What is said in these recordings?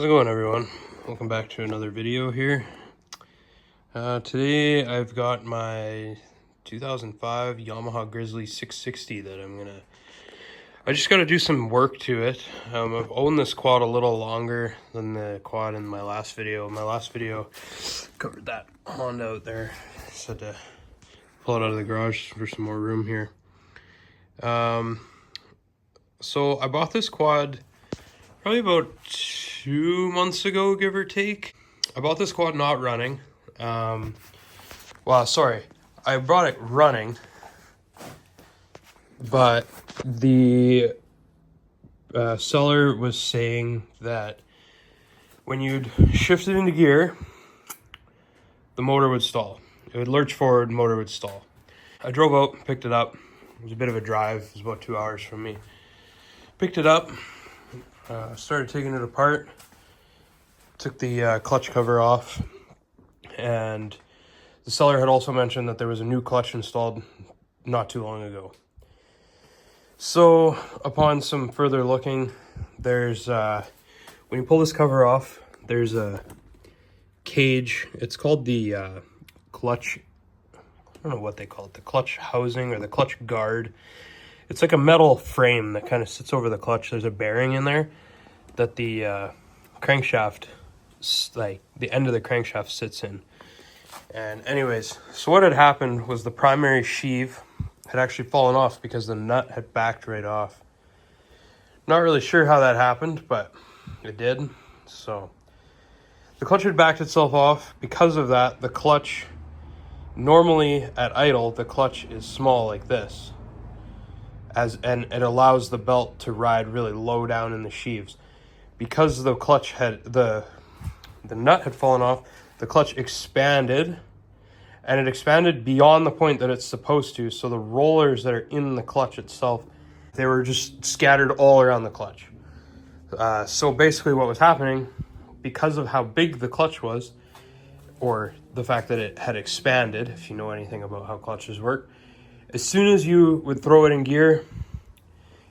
How's it going, everyone? Welcome back to another video here. Today I've got my 2005 Yamaha Grizzly 660 that I just got to do some work to it. I've owned this quad a little longer than the quad in my last video. My last video covered that Honda out there. Just had to pull it out of the garage for some more room here. So I bought this quad probably about 2 months ago, give or take. I bought this quad not running. I brought it running, but the seller was saying that when you'd shift it into gear, the motor would stall. It would lurch forward, motor would stall. I drove out, picked it up. It was a bit of a drive. It was about 2 hours from me. Picked it up. Started taking it apart, took the clutch cover off, and the seller had also mentioned that there was a new clutch installed not too long ago. So upon some further looking, there's when you pull this cover off, there's a cage. It's called the clutch, I don't know what they call it, the clutch housing or the clutch guard. It's like a metal frame that kind of sits over the clutch. There's a bearing in there that the crankshaft, like the end of the crankshaft sits in. And anyways, so what had happened was the primary sheave had actually fallen off because the nut had backed right off. Not really sure how that happened, but it did. So the clutch had backed itself off. Because of that, the clutch, normally at idle, the clutch is small like this. And it allows the belt to ride really low down in the sheaves. Because the clutch had, the nut had fallen off, the clutch expanded, and it expanded beyond the point that it's supposed to, so the rollers that are in the clutch itself, they were just scattered all around the clutch. So basically what was happening, because of how big the clutch was, or the fact that it had expanded, if you know anything about how clutches work, as soon as you would throw it in gear,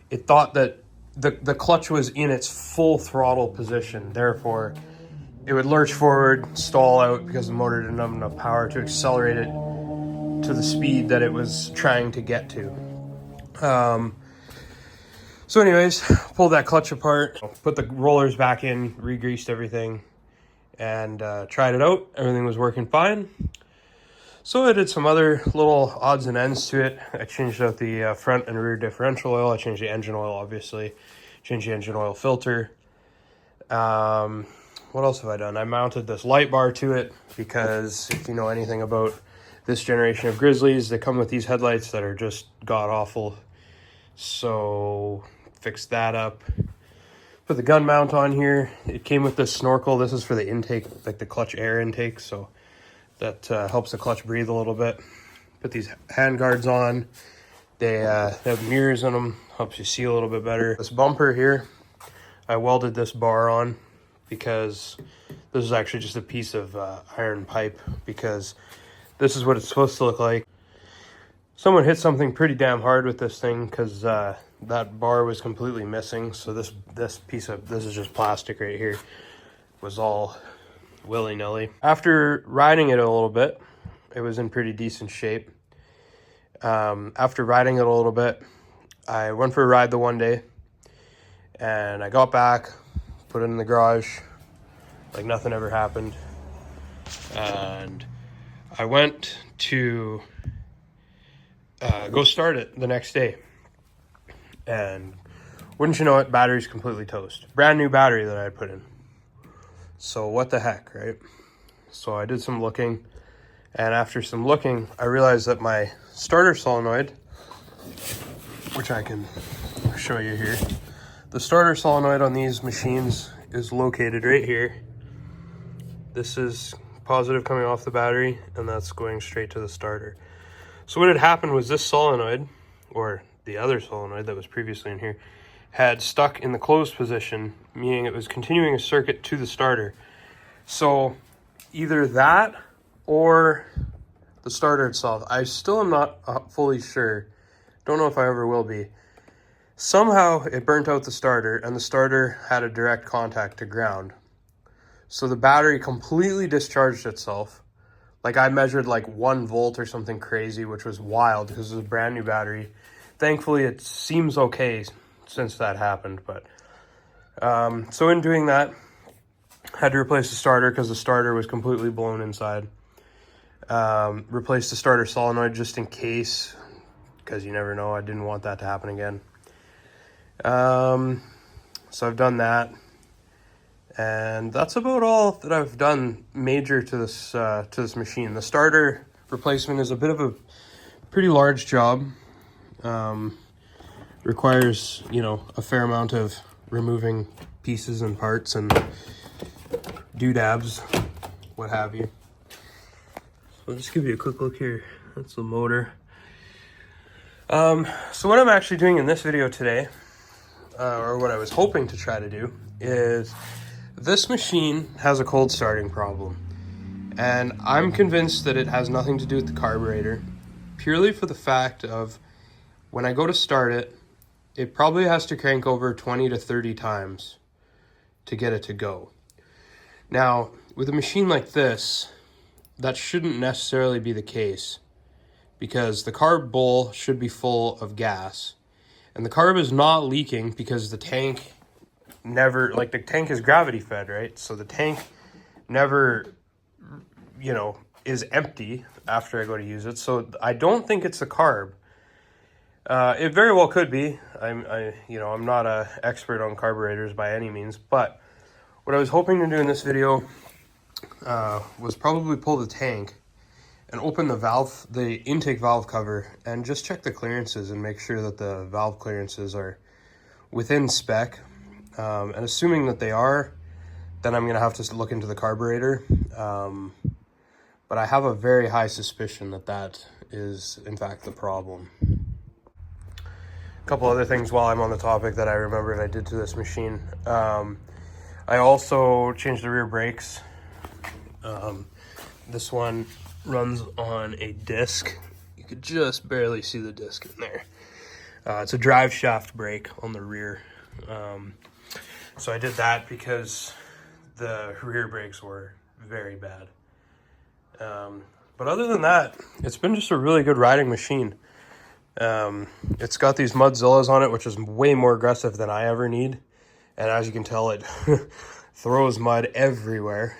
it thought that the clutch was in its full throttle position. Therefore, it would lurch forward, stall out because the motor didn't have enough power to accelerate it to the speed that it was trying to get to. So anyways, pulled that clutch apart, put the rollers back in, re-greased everything, and tried it out. Everything was working fine. So I did some other little odds and ends to it. I changed out the front and rear differential oil. I changed the engine oil, obviously. Changed the engine oil filter. What else have I done? I mounted this light bar to it because if you know anything about this generation of Grizzlies, they come with these headlights that are just god-awful. So fixed that up. Put the gun mount on here. It came with this snorkel. This is for the intake, like the clutch air intake. So that helps the clutch breathe a little bit. Put these hand guards on. They have mirrors in them, helps you see a little bit better. This bumper here, I welded this bar on because this is actually just a piece of iron pipe, because this is what it's supposed to look like. Someone hit something pretty damn hard with this thing because that bar was completely missing. So this is just plastic right here, was all willy-nilly. After riding it a little bit, it was in pretty decent shape. After riding it a little bit, I went for a ride the one day, and I got back, put it in the garage, like nothing ever happened. And I went to go start it the next day, and wouldn't you know it, battery's completely toast. Brand new battery that I had put in. So what the heck, right? So I did some looking, and after some looking, I realized that my starter solenoid, which I can show you here, the starter solenoid on these machines is located right here. This is positive coming off the battery, and that's going straight to the starter. So what had happened was this solenoid, or the other solenoid that was previously in here, had stuck in the closed position, meaning it was continuing a circuit to the starter. So either that or the starter itself, I still am not fully sure. Don't know if I ever will be. Somehow it burnt out the starter, and the starter had a direct contact to ground. So the battery completely discharged itself. Like I measured like 1 volt or something crazy, which was wild because it was a brand new battery. Thankfully, it seems okay since that happened. But so in doing that, I had to replace the starter because the starter was completely blown inside. Replaced the starter solenoid just in case, because you never know. I didn't want that to happen again. So I've done that. And that's about all that I've done major to this machine. The starter replacement is a bit of a pretty large job. Requires, you know, a fair amount of removing pieces and parts and doodads, what have you. So I'll just give you a quick look here. That's the motor. So what I'm actually doing in this video today, or what I was hoping to try to do, is this machine has a cold starting problem, and I'm convinced that it has nothing to do with the carburetor, purely for the fact of when I go to start it, it probably has to crank over 20 to 30 times to get it to go. Now, with a machine like this, that shouldn't necessarily be the case, because the carb bowl should be full of gas, and the carb is not leaking because the tank never, like the tank is gravity fed, right? So the tank never, you know, is empty after I go to use it. So I don't think it's the carb. It very well could be. I'm not an expert on carburetors by any means, but what I was hoping to do in this video was probably pull the tank and open the intake valve cover and just check the clearances and make sure that the valve clearances are within spec. And assuming that they are, then I'm going to have to look into the carburetor. But I have a very high suspicion that that is, in fact, the problem. A couple other things while I'm on the topic that I remembered I did to this machine. I also changed the rear brakes. This one runs on a disc. You could just barely see the disc in there. It's a drive shaft brake on the rear. So I did that because the rear brakes were very bad. But other than that, it's been just a really good riding machine. It's got these Mudzillas on it, which is way more aggressive than I ever need. And as you can tell, it throws mud everywhere,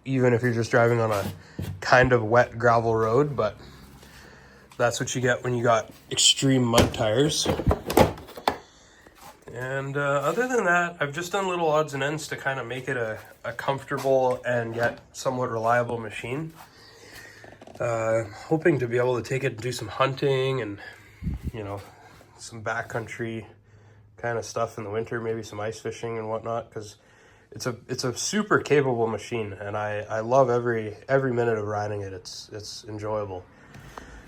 even if you're just driving on a kind of wet gravel road. But that's what you get when you got extreme mud tires. And other than that, I've just done little odds and ends to kind of make it a comfortable and yet somewhat reliable machine. Hoping to be able to take it and do some hunting and, you know, some backcountry kind of stuff in the winter, maybe some ice fishing and whatnot, because it's a super capable machine, and I love every minute of riding it. It's enjoyable,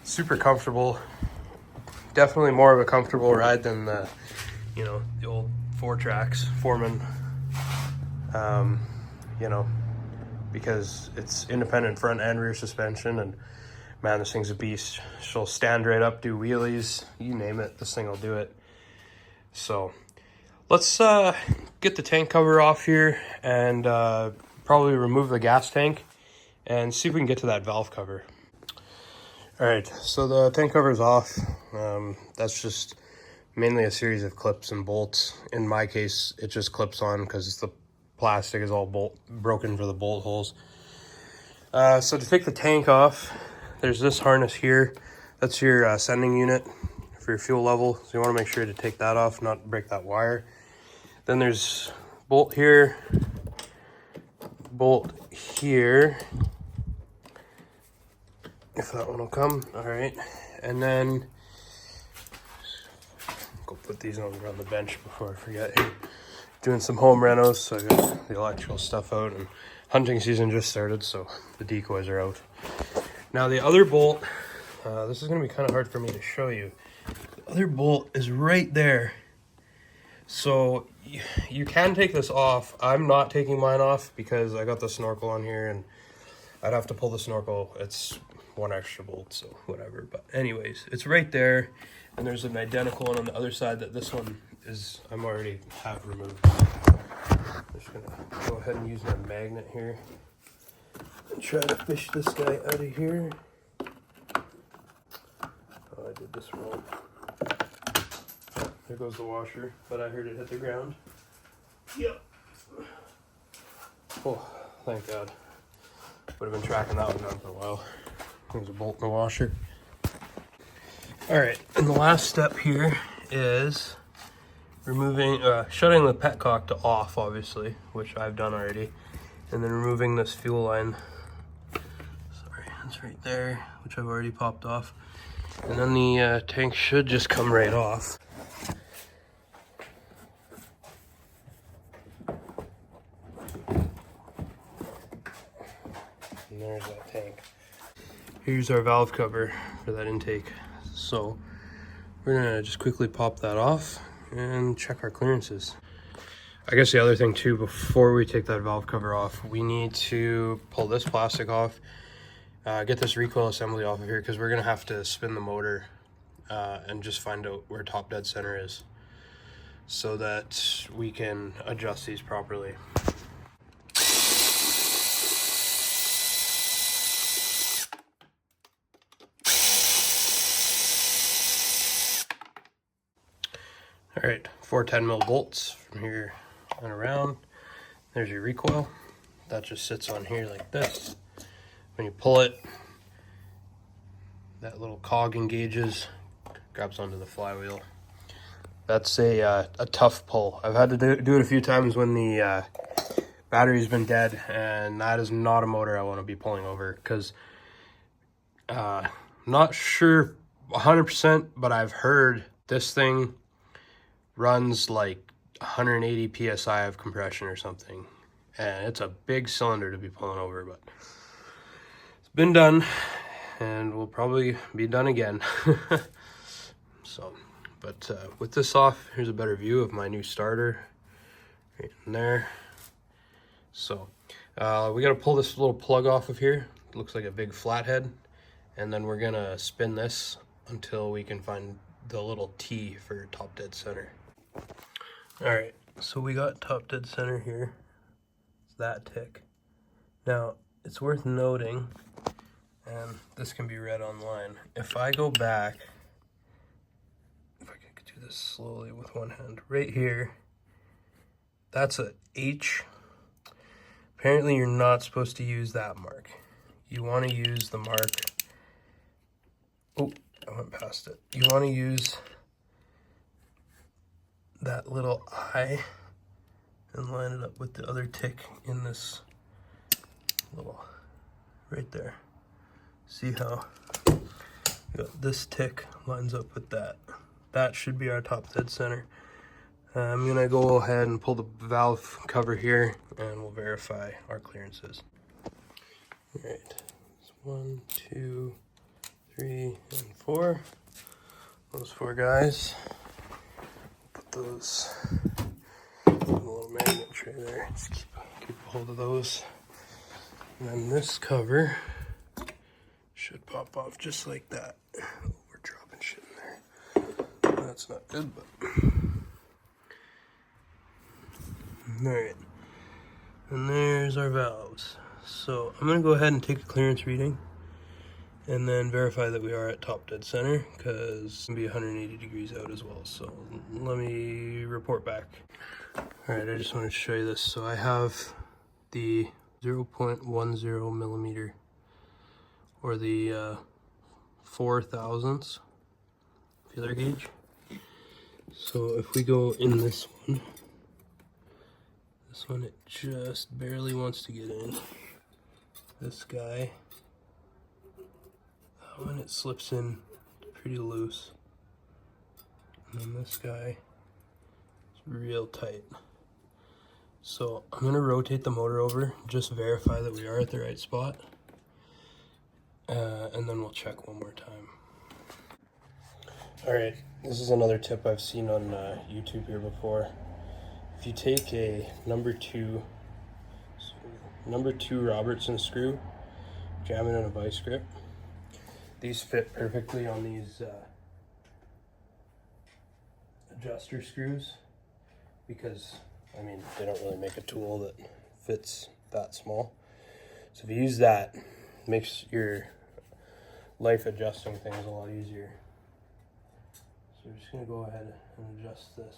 super comfortable. Definitely more of a comfortable ride than the old Foreman, because it's independent front and rear suspension, and man, this thing's a beast. She'll stand right up, do wheelies, you name it, this thing will do it. So let's get the tank cover off here and probably remove the gas tank and see if we can get to that valve cover. All right, so the tank cover is off. That's just mainly a series of clips and bolts. In my case, it just clips on because the plastic is all broken for the bolt holes. So to take the tank off, there's this harness here. That's your sending unit for your fuel level. So you want to make sure to take that off, not break that wire. Then there's bolt here, bolt here, if that one will come. All right, and then go put these on the bench before I forget. Doing some home renos, so I got the electrical stuff out, and hunting season just started, so the decoys are out. Now the other bolt, this is going to be kind of hard for me to show you. The other bolt is right there. So you can take this off. I'm not taking mine off because I got the snorkel on here, and I'd have to pull the snorkel. It's one extra bolt, so whatever. But anyways, it's right there, and there's an identical one on the other side that this one is, I'm already have removed. I'm just gonna go ahead and use my magnet here and try to fish this guy out of here. Oh, I did this wrong. Oh, there goes the washer, but I heard it hit the ground. Yep. Oh, thank God. Would have been tracking that one down for a while. There's a bolt in the washer. All right, and the last step here is removing, shutting the petcock to off, obviously, which I've done already, and then removing this fuel line. Sorry, it's right there, which I've already popped off. And then the tank should just come right off. And there's that tank. Here's our valve cover for that intake. So we're gonna just quickly pop that off and check our clearances. I guess the other thing too, before we take that valve cover off, we need to pull this plastic off, get this recoil assembly off of here, because we're gonna have to spin the motor and just find out where top dead center is so that we can adjust these properly. All right, 4 10mm bolts from here and around. There's your recoil. That just sits on here like this. When you pull it, that little cog engages, grabs onto the flywheel. That's a tough pull. I've had to do it a few times when the battery's been dead, and that is not a motor I want to be pulling over, because not sure 100%, but I've heard this thing runs like 180 psi of compression or something, and it's a big cylinder to be pulling over, but it's been done and will probably be done again. So, but with this off, here's a better view of my new starter right in there. So we got to pull this little plug off of here. It looks like a big flathead, and then we're gonna spin this until we can find the little T for top dead center. All right, so we got top dead center here. It's that tick. Now, it's worth noting, and this can be read online, if I go back, if I could do this slowly with one hand, right here, that's a H. Apparently you're not supposed to use that mark. You want to use the mark, oh, I went past it. You want to use that little I and line it up with the other tick in this little, right there. See how this tick lines up with that. That should be our top dead center. I'm gonna go ahead and pull the valve cover here, and we'll verify our clearances. All right, it's 1, 2, 3, and 4. Those 4 guys. Put those in a little magnet tray there. Just keep a hold of those. And then this cover should pop off just like that. Oh, we're dropping shit in there. That's not good, but all right. And there's our valves. So I'm gonna go ahead and take a clearance reading and then verify that we are at top dead center, because it's gonna be 180 degrees out as well. So let me report back. All right, I just wanted to show you this. So I have the 0.10 millimeter, or the 4 thousandths feeler gauge. So if we go in this one it just barely wants to get in. This guy, that one it slips in pretty loose. And then this guy is real tight. So I'm gonna rotate the motor over, just verify that we are at the right spot. And then we'll check one more time. All right, this is another tip I've seen on YouTube here before. If you take a number 2 Robertson screw, jam it in a vice grip. These fit perfectly on these adjuster screws, because I mean, they don't really make a tool that fits that small. So if you use that, it makes your life adjusting things a lot easier. So we're just gonna go ahead and adjust this.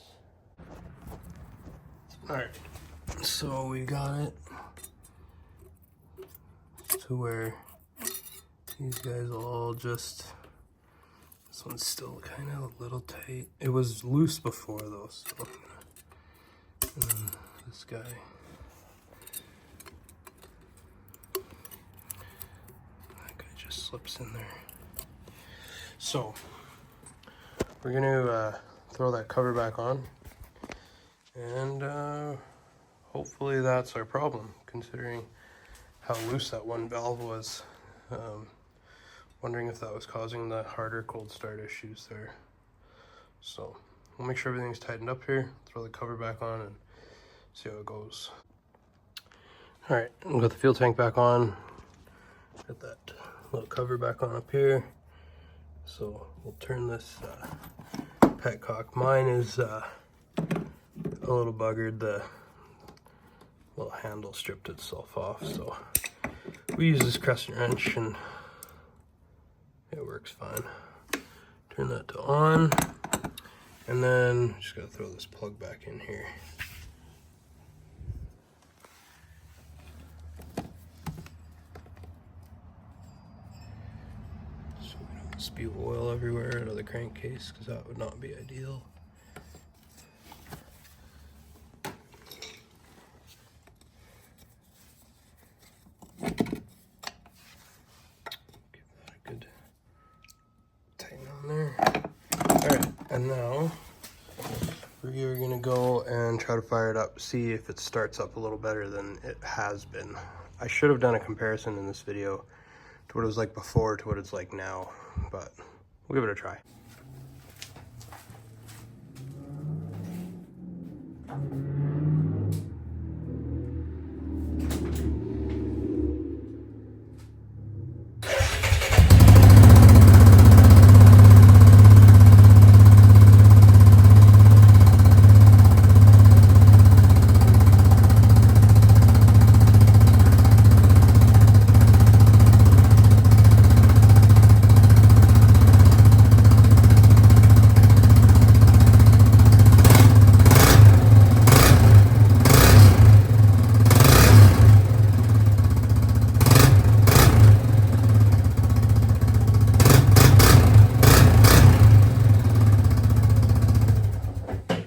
All right, so we got it to where these guys will all just, this one's still kind of a little tight. It was loose before though, so. And then this guy. That guy just slips in there. So, we're gonna throw that cover back on. And hopefully that's our problem, considering how loose that one valve was. Wondering if that was causing the harder cold start issues there. So we'll make sure everything's tightened up here, throw the cover back on, and see how it goes. All right, we've got the fuel tank back on. Got that little cover back on up here. So we'll turn this petcock. Mine is a little buggered. The little handle stripped itself off, so we use this crescent wrench and it works fine. Turn that to on, and then just gotta throw this plug back in here. So we don't spew oil everywhere out of the crankcase, because that would not be ideal. And now we are gonna go and try to fire it up, see if it starts up a little better than it has been. I should have done a comparison in this video to what it was like before to what it's like now, but we'll give it a try.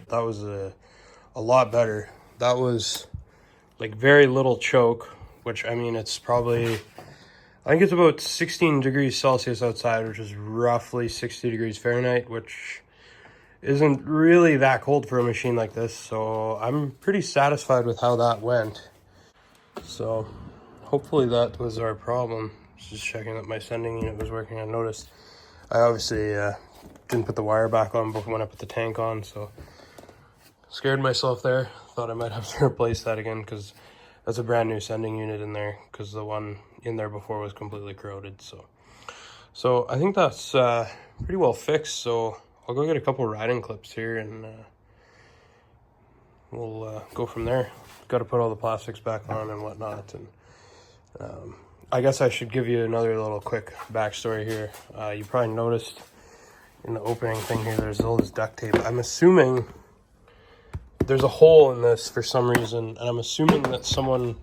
That was a lot better. That was like very little choke, which I mean, it's probably, I think it's about 16 degrees Celsius outside, which is roughly 60 degrees Fahrenheit, which isn't really that cold for a machine like this. So I'm pretty satisfied with how that went. So hopefully that was our problem. Just checking that my sending unit was working. I noticed I obviously didn't put the wire back on when I put the tank on, so scared myself there. Thought I might have to replace that again, because that's a brand new sending unit in there, because the one in there before was completely corroded. So I think that's pretty well fixed. So I'll go get a couple riding clips here, and we'll go from there. Got to put all the plastics back on and whatnot. And I guess I should give you another little quick backstory here. You probably noticed in the opening thing here, there's all this duct tape. I'm assuming there's a hole in this for some reason, and I'm assuming that someone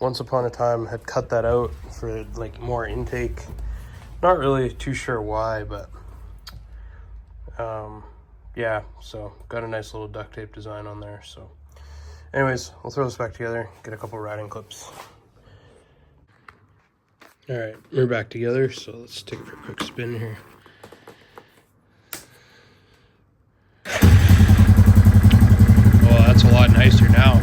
once upon a time had cut that out for like more intake. Not really too sure why, but yeah, so got a nice little duct tape design on there. So anyways, we'll throw this back together, get a couple riding clips. All right, we're back together, so let's take it for a quick spin here. Oh, that's a lot nicer now.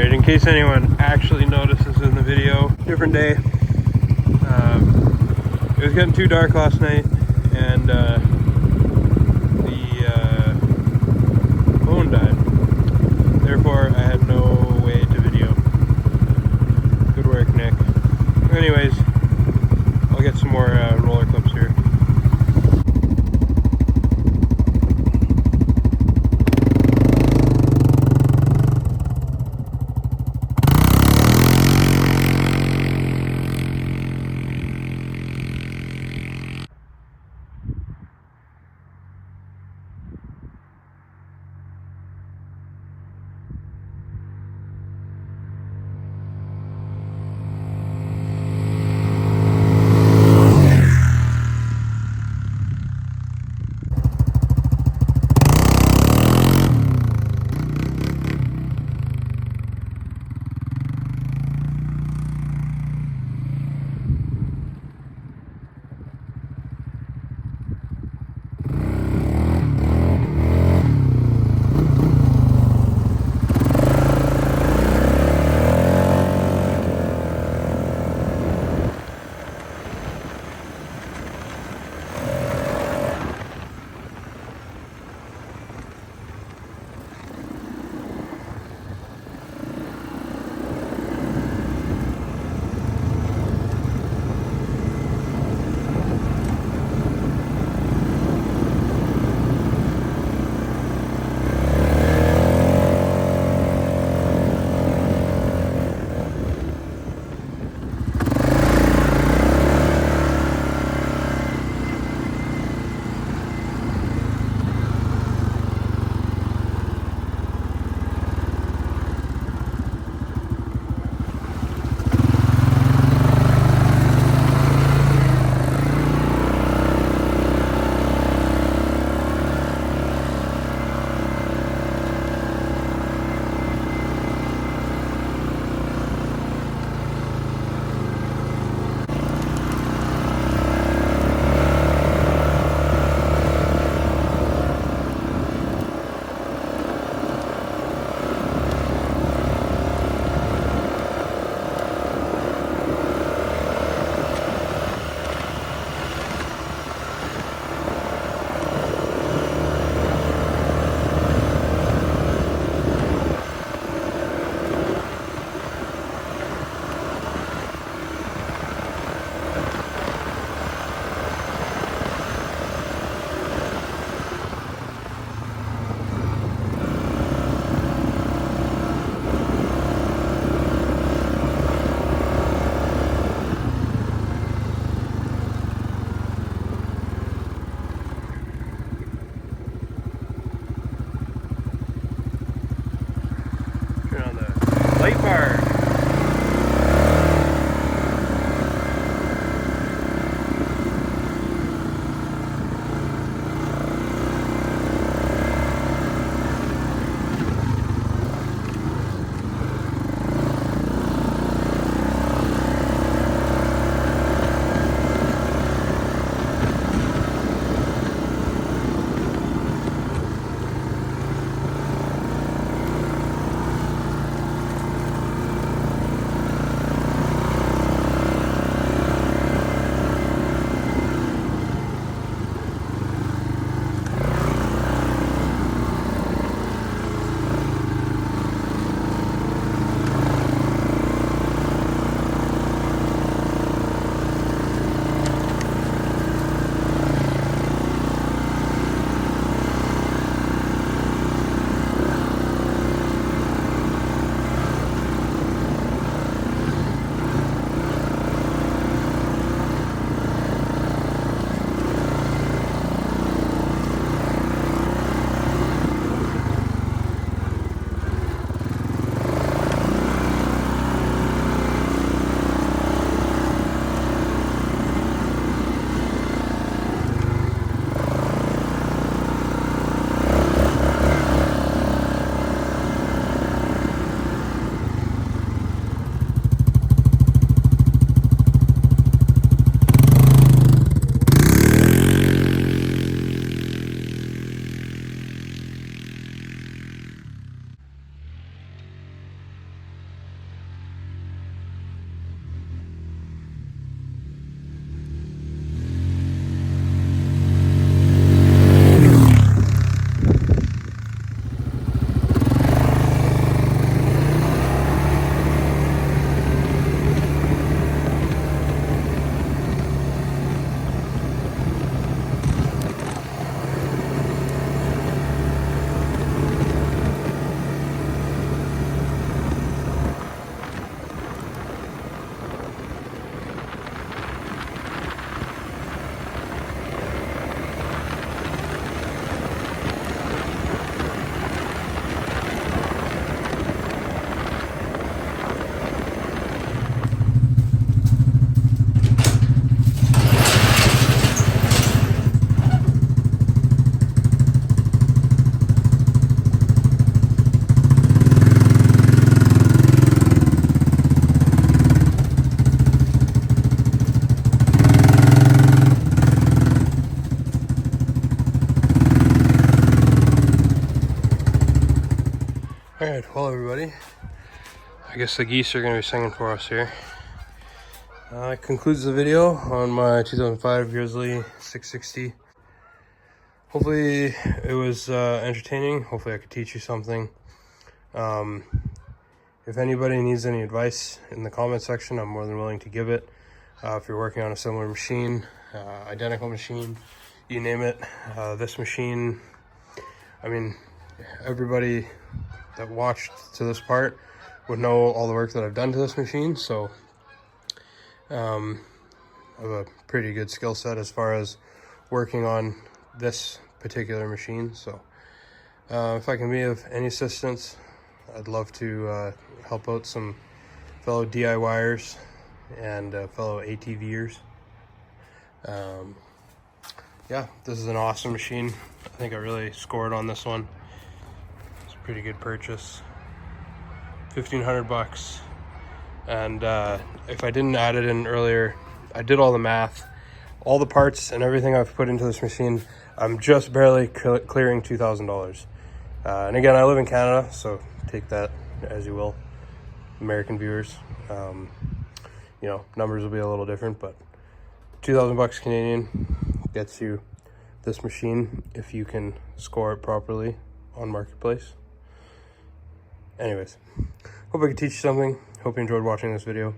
Alright, in case anyone actually notices in the video, different day. It was getting too dark last night, and the phone died. Therefore, I had no way to video. Good work, Nick. Anyways, I'll get some more roller clips here. Light bar. Alright, well everybody, I guess the geese are going to be singing for us here. That concludes the video on my 2005 Grizzly 660. Hopefully it was entertaining. Hopefully I could teach you something. If anybody needs any advice in the comment section, I'm more than willing to give it. If you're working on a similar machine, identical machine, you name it. This machine, I mean, everybody that watched to this part would know all the work that I've done to this machine. So I have a pretty good skill set as far as working on this particular machine. So if I can be of any assistance, I'd love to help out some fellow DIYers and fellow ATVers. Yeah, this is an awesome machine. I think I really scored on this one. It's a pretty good purchase. 1,500 bucks. And if I didn't add it in earlier, I did all the math. All the parts and everything I've put into this machine, I'm just barely clearing $2,000. And again, I live in Canada, so take that as you will, American viewers. You know, numbers will be a little different, but 2,000 bucks Canadian gets you this machine if you can score it properly on Marketplace. Anyways, hope I could teach you something. Hope you enjoyed watching this video.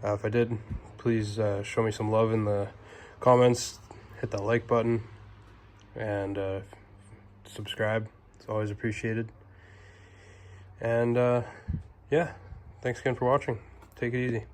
If I did, please show me some love in the comments. Hit that like button and subscribe. It's always appreciated. And yeah, thanks again for watching. Take it easy.